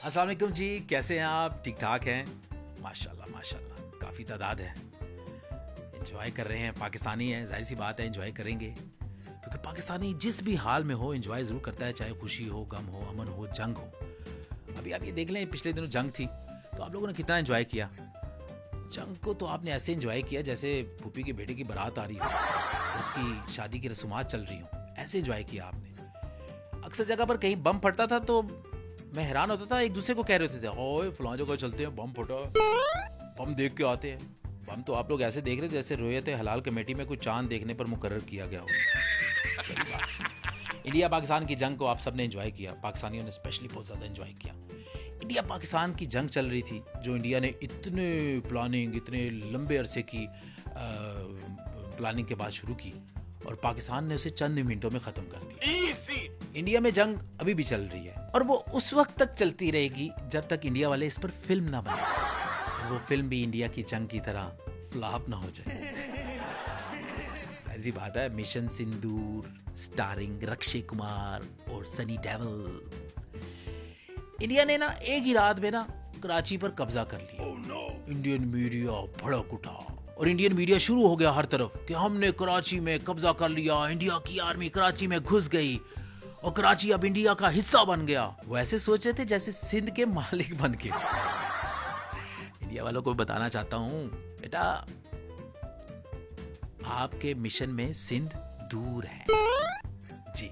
अस्सलाम वालेकुम जी, कैसे हैं आप? ठीक ठाक हैं? माशाल्लाह माशाल्लाह, काफ़ी तादाद है। एंजॉय कर रहे हैं, पाकिस्तानी हैं, जाहिर सी बात है एंजॉय करेंगे, क्योंकि पाकिस्तानी जिस भी हाल में हो एंजॉय ज़रूर करता है, चाहे खुशी हो, गम हो, अमन हो, जंग हो। अभी आप ये देख लें, पिछले दिनों जंग थी, तो आप लोगों ने कितना एंजॉय किया। जंग को तो आपने ऐसे एंजॉय किया जैसे फूफी के बेटे की बारात आ रही हो, उसकी शादी की रस्मात चल रही हो, ऐसे एंजॉय किया आपने। अक्सर जगह पर कहीं बम फटता था तो मैं हैरान होता था, एक दूसरे को कह रहे होते थे, ओए फलां जगह चलते हैं, बम फटा, बम देख के आते हैं। बम तो आप लोग ऐसे देख रहे थे जैसे रोयत हलाल कमेटी में कोई चांद देखने पर मुकर्रर किया गया हो। इंडिया पाकिस्तान की जंग को आप सबने एंजॉय किया, पाकिस्तानियों ने स्पेशली बहुत ज़्यादा एंजॉय किया। इंडिया पाकिस्तान की जंग चल रही थी, जो इंडिया ने इतने प्लानिंग, इतने लंबे अरसे की प्लानिंग के बाद शुरू की, और पाकिस्तान ने उसे चंद मिनटों में ख़त्म कर दिया। इंडिया में जंग अभी भी चल रही है, और वो उस वक्त तक चलती रहेगी जब तक इंडिया वाले इस पर फिल्म ना बनाए, और वो फिल्म भी इंडिया की जंग की तरह फ्लॉप ना हो जाए। जाहिर सी बात है, मिशन सिंदूर स्टारिंग अक्षय कुमार और सनी देओल। इंडिया ने ना एक ही रात में ना कराची पर कब्जा कर लिया। इंडियन मीडिया भड़क उठा, और इंडियन मीडिया शुरू हो गया हर तरफ कि हमने कराची में कब्जा कर लिया, इंडिया की आर्मी कराची में घुस गई और कराची अब इंडिया का हिस्सा बन गया। वो ऐसे सोच रहे थे जैसे सिंध के मालिक बन के। इंडिया वालों को बताना चाहता हूं, बेटा आपके मिशन में सिंध दूर है जी।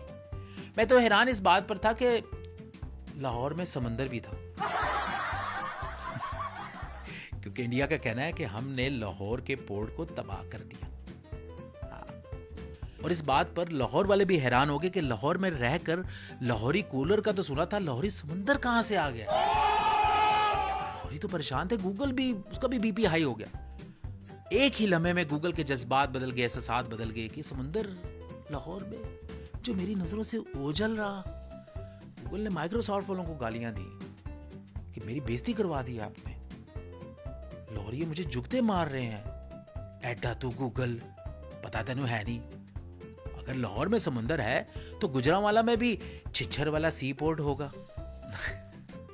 मैं तो हैरान इस बात पर था कि लाहौर में समंदर भी था, क्योंकि इंडिया का कहना है कि हमने लाहौर के पोर्ट को तबाह कर दिया। और इस बात पर लाहौर वाले भी हैरान हो गए कि लाहौर में रहकर लाहौरी कूलर का तो सुना था, लाहौरी समंदर कहां से आ गया। लाहौरी तो परेशान थे, गूगल भी, उसका भी बीपी हाई हो गया। एक ही लम्हे में गूगल के जज्बात बदल गए, एहसासात बदल गए कि समंदर लाहौर में जो मेरी नजरों से ओझल रहा। गूगल ने माइक्रोसॉफ्ट वालों को गालियां दी कि मेरी बेइज्जती करवा दी आपने, लाहौरी मुझे जुगते मार रहे हैं। एडा तू गूगल, पता तेनू है नहीं, अगर लाहौर में समंदर है तो गुजरांवाला में भी छिछर वाला सी पोर्ट होगा।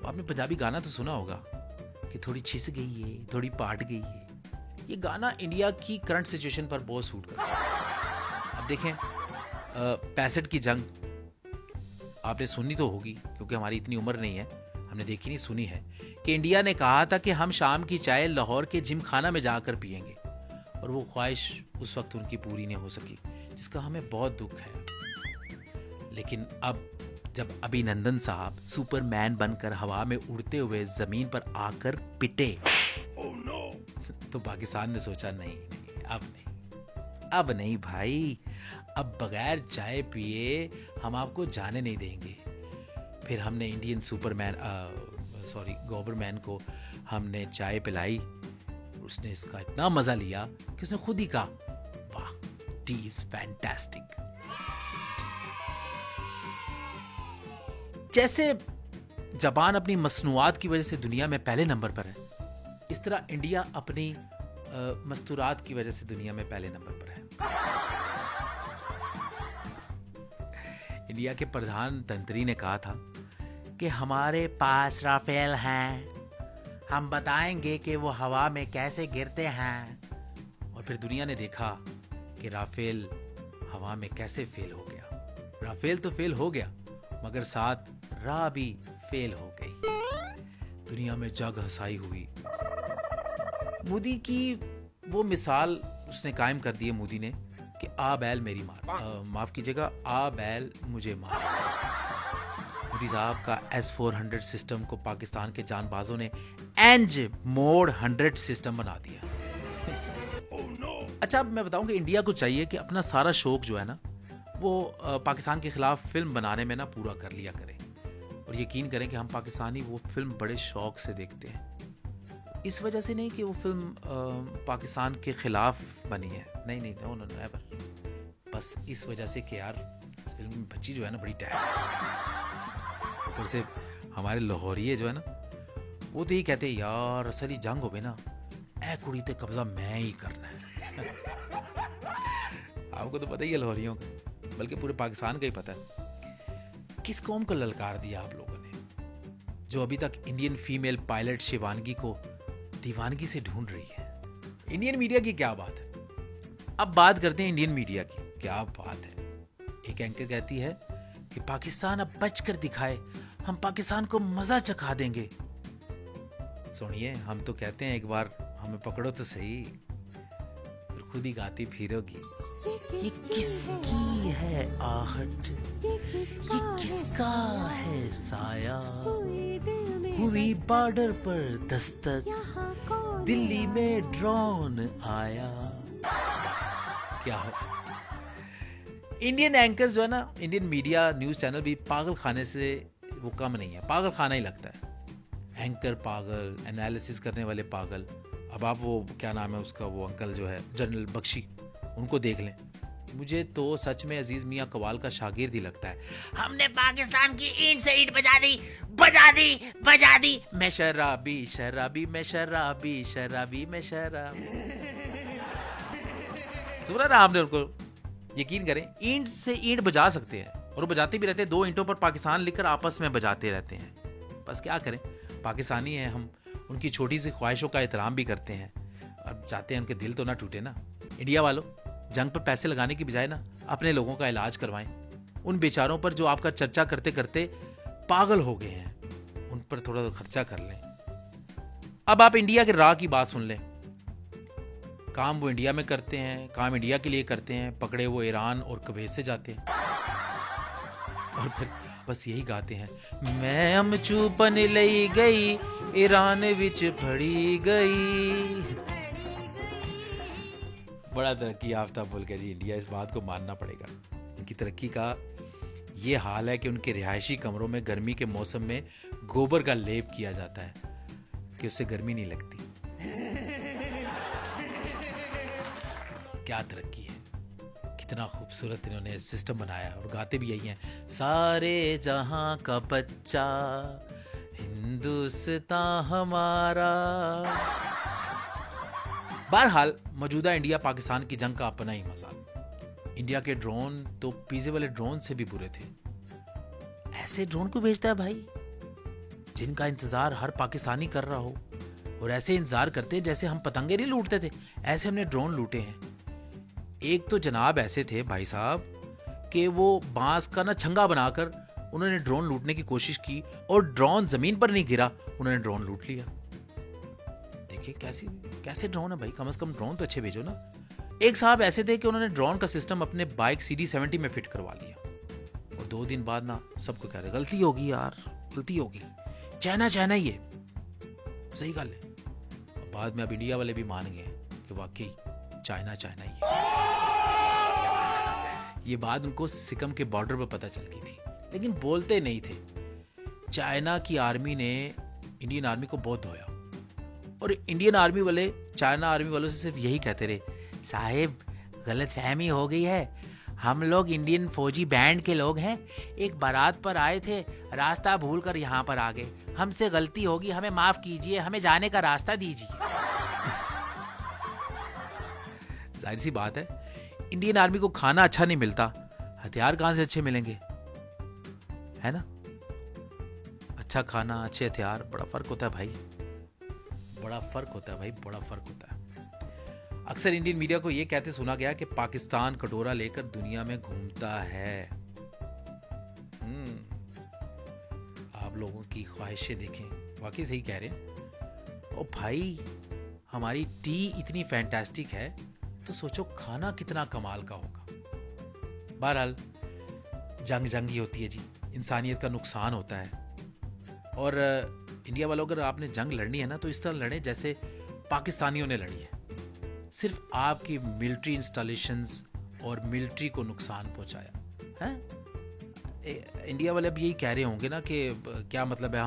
आपने पंजाबी गाना तो सुना होगा कि थोड़ी छिस गई है, थोड़ी पाट गई है। ये गाना इंडिया की करंट सिचुएशन पर बहुत सूट करता है। अब देखें, 65 की जंग आपने सुनी तो होगी, क्योंकि हमारी इतनी उम्र नहीं है, हमने देखी नहीं, सुनी है कि इंडिया ने कहा था कि हम शाम की चाय लाहौर के जिम खाना में जाकर पिएंगे, और वो ख्वाहिश उस वक्त उनकी पूरी नहीं हो सकी, जिसका हमें बहुत दुख है। लेकिन अब जब अभिनंदन साहब सुपरमैन बनकर हवा में उड़ते हुए जमीन पर आकर पिटे, तो पाकिस्तान ने सोचा नहीं, अब नहीं भाई, अब बगैर चाय पिए हम आपको जाने नहीं देंगे। फिर हमने इंडियन गवर्नमेंट को हमने चाय पिलाई, उसने इसका इतना मजा लिया कि उसने खुद ही कहा, वाह, टी इज फैंटास्टिक। जैसे जापान अपनी मसनूआत की वजह से दुनिया में पहले नंबर पर है, इस तरह इंडिया अपनी मस्तूरात की वजह से दुनिया में पहले नंबर पर है। इंडिया के प्रधानमंत्री ने कहा था कि हमारे पास राफेल हैं, हम बताएंगे कि वो हवा में कैसे गिरते हैं। और फिर दुनिया ने देखा कि राफेल हवा में कैसे फेल हो गया। राफेल तो फेल हो गया, मगर साथ राह भी फेल हो गई। दुनिया में जग हंसाई हुई। मोदी की वो मिसाल उसने कायम कर दी है, मोदी ने, कि आ बैल मेरी मार, माफ कीजिएगा, आ बैल मुझे मार। मोदी साहब का S-400 सिस्टम को पाकिस्तान के जानबाजों ने एंज मोड 100 सिस्टम बना दिया। अच्छा, अब मैं बताऊं कि इंडिया को चाहिए कि अपना सारा शौक जो है ना, वो पाकिस्तान के खिलाफ फिल्म बनाने में ना पूरा कर लिया करें, और यकीन करें कि हम पाकिस्तानी वो फिल्म बड़े शौक से देखते हैं। इस वजह से नहीं कि वो फिल्म पाकिस्तान के खिलाफ बनी है, नहीं, नो, नेवर। बस इस वजह से कि यार इस फिल्म में बच्ची जो है ना बड़ी टैग, ऊपर से हमारे लाहौरिये जो है ना, वो तो ये कहते हैं, यार असली जंग हो ना, ए कुड़ी ते कब्जा मैं ही करना है। आपको तो पता ही है लाहौरियों का, बल्कि पूरे पाकिस्तान का ही पता है। किस कौम को ललकार दिया आप लोगों ने, जो अभी तक इंडियन फीमेल पायलट शिवानगी को दीवानगी से ढूंढ रही है। इंडियन मीडिया की क्या बात है। अब बात करते हैं इंडियन मीडिया की, क्या बात है। एक एंकर कहती है कि पाकिस्तान अब बचकर दिखाए, हम पाकिस्तान को मजा चखा देंगे। सुनिए, हम तो कहते हैं एक बार हमें पकड़ो तो सही, फिर खुद ही गाती फिरोगी। ये किसकी है आहट, ये किसका है साया, हुई बॉर्डर पर दस्तक, दिल्ली में ड्रोन आया। क्या हो, इंडियन एंकर जो है ना, इंडियन मीडिया न्यूज चैनल भी पागल खाने से वो कम नहीं है, पागल खाना ही लगता है। एंकर पागल, एनालिसिस करने वाले पागल। अब आप वो क्या नाम है उसका, वो अंकल जो है जनरल बख्शी, उनको देख लें। मुझे तो सच में अजीज मियां कवाल का शागिर्द ही लगता है। हमने पाकिस्तान की ईंट से ईंट बजा दी, बजा दी, बजा दी। मैं शराबी शराबी, मैं शराबी शराबी, मैं शराबी। सुना ना आपने उनको? यकीन करें, ईंट से ईंट बजा सकते हैं और वो बजाते भी रहते हैं। 2 ईंटों पर पाकिस्तान लिखकर आपस में बजाते रहते हैं। बस क्या करें, पाकिस्तानी हैं हम, उनकी छोटी सी ख्वाहिशों का एहतराम भी करते हैं और चाहते हैं उनके दिल तो ना टूटे ना। इंडिया वालों, जंग पर पैसे लगाने की बजाय ना अपने लोगों का इलाज करवाएं। उन बेचारों पर जो आपका चर्चा करते करते पागल हो गए हैं, उन पर थोड़ा खर्चा कर लें। अब आप इंडिया के राह की बात सुन लें। काम वो इंडिया में करते हैं, काम इंडिया के लिए करते हैं, पकड़े वो ईरान और कुवैत से जाते हैं और फिर बस यही गाते हैं, मैं अमचू बन लई गई, ईरान विच फड़ी गई। बड़ा तरक्की याफ्ता बोल के जी इंडिया, इस बात को मानना पड़ेगा। उनकी तरक्की का ये हाल है कि उनके रिहायशी कमरों में गर्मी के मौसम में गोबर का लेप किया जाता है कि उससे गर्मी नहीं लगती। क्या तरक्की है, कितना खूबसूरत इन्होंने सिस्टम बनाया और गाते भी यही हैं, सारे जहां का बच्चा हिंदुस्तान हमारा। बहरहाल मौजूदा इंडिया पाकिस्तान की जंग का अपना ही मजा। इंडिया के ड्रोन तो पिज़्ज़े वाले ड्रोन से भी बुरे थे। ऐसे ड्रोन को भेजता है भाई जिनका इंतजार हर पाकिस्तानी कर रहा हो, और ऐसे इंतजार करते हैं जैसे हम पतंगे नहीं लूटते थे, ऐसे हमने ड्रोन लूटे हैं। एक तो जनाब ऐसे थे भाई साहब कि वो बांस का ना छंगा बनाकर उन्होंने ड्रोन लूटने की कोशिश की और ड्रोन जमीन पर नहीं गिरा, उन्होंने ड्रोन लूट लिया। देखिए कैसे ड्रोन है भाई, कम से कम ड्रोन तो अच्छे भेजो ना। एक साहब ऐसे थे कि उन्होंने ड्रोन का सिस्टम अपने बाइक CD70 में फिट करवा लिया और 2 दिन बाद ना सबको कह रहे गलती होगी यार, गलती होगी, चाइना ये सही गल है। बाद में अब इंडिया वाले भी मान गए कि वाकई चाइना ये बात उनको सिक्किम के बॉर्डर पर पता चल गई थी, लेकिन बोलते नहीं थे। चाइना की आर्मी ने इंडियन आर्मी को बहुत धोया और इंडियन आर्मी वाले चाइना आर्मी वालों से सिर्फ यही कहते रहे, साहिब गलतफहमी हो गई है, हम लोग इंडियन फौजी बैंड के लोग हैं, एक बारात पर आए थे, रास्ता भूल कर यहाँ पर आ गए, हमसे गलती होगी, हमें माफ कीजिए, हमें जाने का रास्ता दीजिए। जाहिर सी बात है, इंडियन आर्मी को खाना अच्छा नहीं मिलता, हथियार कहां से अच्छे मिलेंगे, है ना। अच्छा खाना, अच्छे हथियार, बड़ा फर्क होता है भाई, बड़ा फर्क होता है भाई, बड़ा फर्क होता है। अक्सर इंडियन मीडिया को यह कहते सुना गया कि पाकिस्तान कटोरा लेकर दुनिया में घूमता है। आप लोगों की ख्वाहिशें देखें, वाकई सही कह रहे हैं। ओ भाई, हमारी टी इतनी फैंटास्टिक है तो सोचो खाना कितना कमाल का होगा। बहरहाल जंग ही होती है जी, इंसानियत का नुकसान होता है। और इंडिया वालों, अगर आपने जंग लड़नी है ना तो इस तरह लड़े जैसे पाकिस्तानियों ने लड़ी है। सिर्फ आपकी मिलिट्री इंस्टॉलेशंस और मिलिट्री को नुकसान पहुंचाया है। इंडिया वाले अब यही कह रहे होंगे ना कि क्या मतलब है,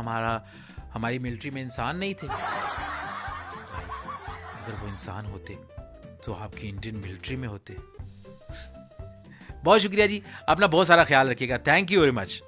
हमारी मिलिट्री में इंसान नहीं थे। अगर वो इंसान होते तो आपकी इंडियन मिलिट्री में होते। बहुत शुक्रिया जी, अपना बहुत सारा ख्याल रखिएगा। Thank you very much.